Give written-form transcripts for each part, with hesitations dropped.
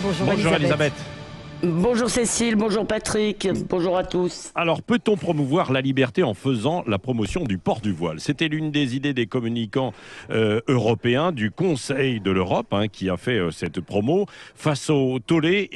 Bonjour Elisabeth. Bonjour Cécile, bonjour Patrick, bonjour à tous. Alors, peut-on promouvoir la liberté en faisant la promotion du port du voile? C'était l'une des idées des communicants européens du Conseil de l'Europe qui a fait cette promo. Face au tollé,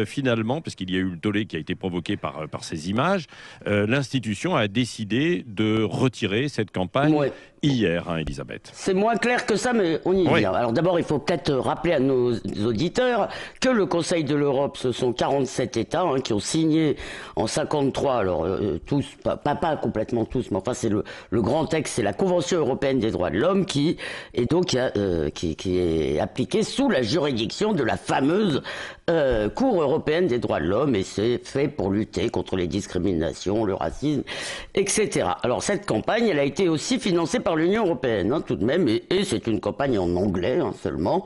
finalement, parce qu'il y a eu le tollé qui a été provoqué par ces images, l'institution a décidé de retirer cette campagne hier, Elisabeth. C'est moins clair que ça, mais on y vient. Alors d'abord, il faut peut-être rappeler à nos auditeurs que le Conseil de l'Europe, ce sont 47 États qui ont signé en 53, alors tous, pas complètement tous, mais enfin c'est le grand texte, c'est la Convention européenne des droits de l'homme qui est donc qui est appliquée sous la juridiction de la fameuse Cour européenne des droits de l'homme, et c'est fait pour lutter contre les discriminations, le racisme, etc. Alors cette campagne, elle a été aussi financée par l'Union européenne, tout de même, et c'est une campagne en anglais seulement.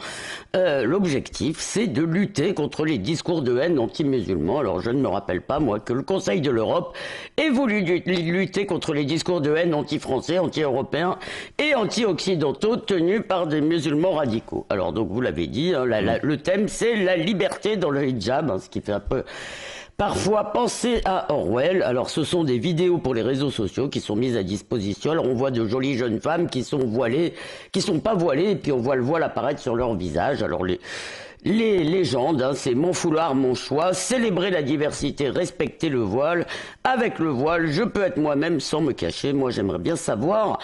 L'objectif, c'est de lutter contre les discours de haine anti-musulmans. Alors je ne me rappelle pas, moi, que le Conseil de l'Europe ait voulu lutter contre les discours de haine anti-français, anti-européens et anti-occidentaux tenus par des musulmans radicaux. Alors donc vous l'avez dit, le thème, c'est la liberté dans le hijab, ce qui fait un peu parfois penser à Orwell. Alors ce sont des vidéos pour les réseaux sociaux qui sont mises à disposition. Alors on voit de jolies jeunes femmes qui sont voilées, qui sont pas voilées, et puis on voit le voile apparaître sur leur visage. Alors les légendes, c'est mon foulard, mon choix, célébrer la diversité, respecter le voile. Avec le voile, je peux être moi-même sans me cacher. Moi, j'aimerais bien savoir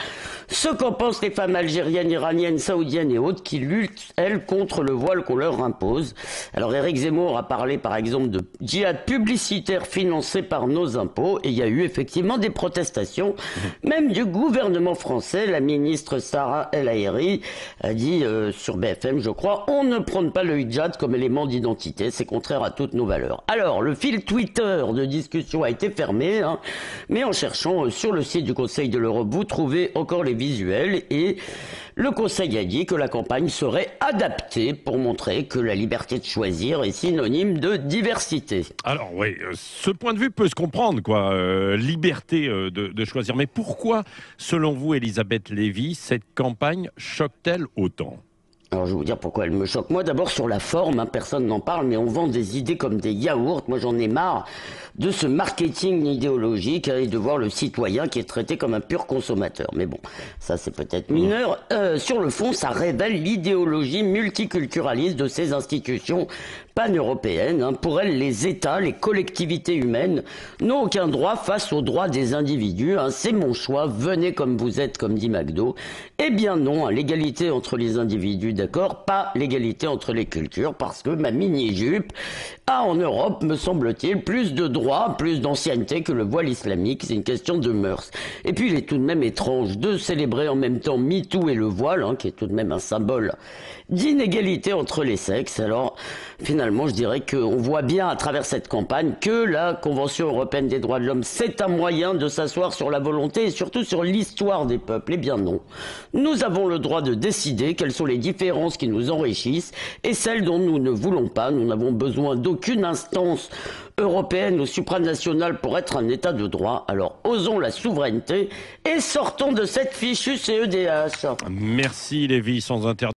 ce qu'en pensent les femmes algériennes, iraniennes, saoudiennes et autres qui luttent, elles, contre le voile qu'on leur impose. Alors, Éric Zemmour a parlé, par exemple, de djihad publicitaire financé par nos impôts, et il y a eu effectivement des protestations, même du gouvernement français. La ministre Sarah El Haïry a dit sur BFM, je crois, on ne prône pas le hijab comme élément d'identité, c'est contraire à toutes nos valeurs. Alors, le fil Twitter de discussion a été fermé, mais en cherchant sur le site du Conseil de l'Europe, vous trouvez encore les visuels, et le Conseil a dit que la campagne serait adaptée pour montrer que la liberté de choisir est synonyme de diversité. Alors oui, ce point de vue peut se comprendre, liberté de choisir. Mais pourquoi, selon vous, Elisabeth Lévy, cette campagne choque-t-elle autant ? Alors je vais vous dire pourquoi elle me choque. Moi d'abord sur la forme, personne n'en parle, mais on vend des idées comme des yaourts. Moi j'en ai marre de ce marketing idéologique et de voir le citoyen qui est traité comme un pur consommateur. Mais bon, ça c'est peut-être mineur. Sur le fond, ça révèle l'idéologie multiculturaliste de ces institutions pan-européennes. Pour elles, les États, les collectivités humaines n'ont aucun droit face aux droits des individus. C'est mon choix, venez comme vous êtes, comme dit McDo. Eh bien non, l'égalité entre les individus, d'accord, pas l'égalité entre les cultures, parce que ma mini-jupe a en Europe, me semble-t-il, plus de droits, plus d'ancienneté que le voile islamique. C'est une question de mœurs. Et puis il est tout de même étrange de célébrer en même temps MeToo et le voile, qui est tout de même un symbole d'inégalité entre les sexes. Alors finalement, je dirais qu'on voit bien à travers cette campagne que la Convention européenne des droits de l'homme, c'est un moyen de s'asseoir sur la volonté et surtout sur l'histoire des peuples. Eh bien non. Nous avons le droit de décider quelles sont les différences qui nous enrichissent et celles dont nous ne voulons pas. Nous n'avons besoin d'aucune instance européenne ou supranationale pour être un état de droit. Alors osons la souveraineté et sortons de cette fichue CEDH. Merci Lévy, sans interdit.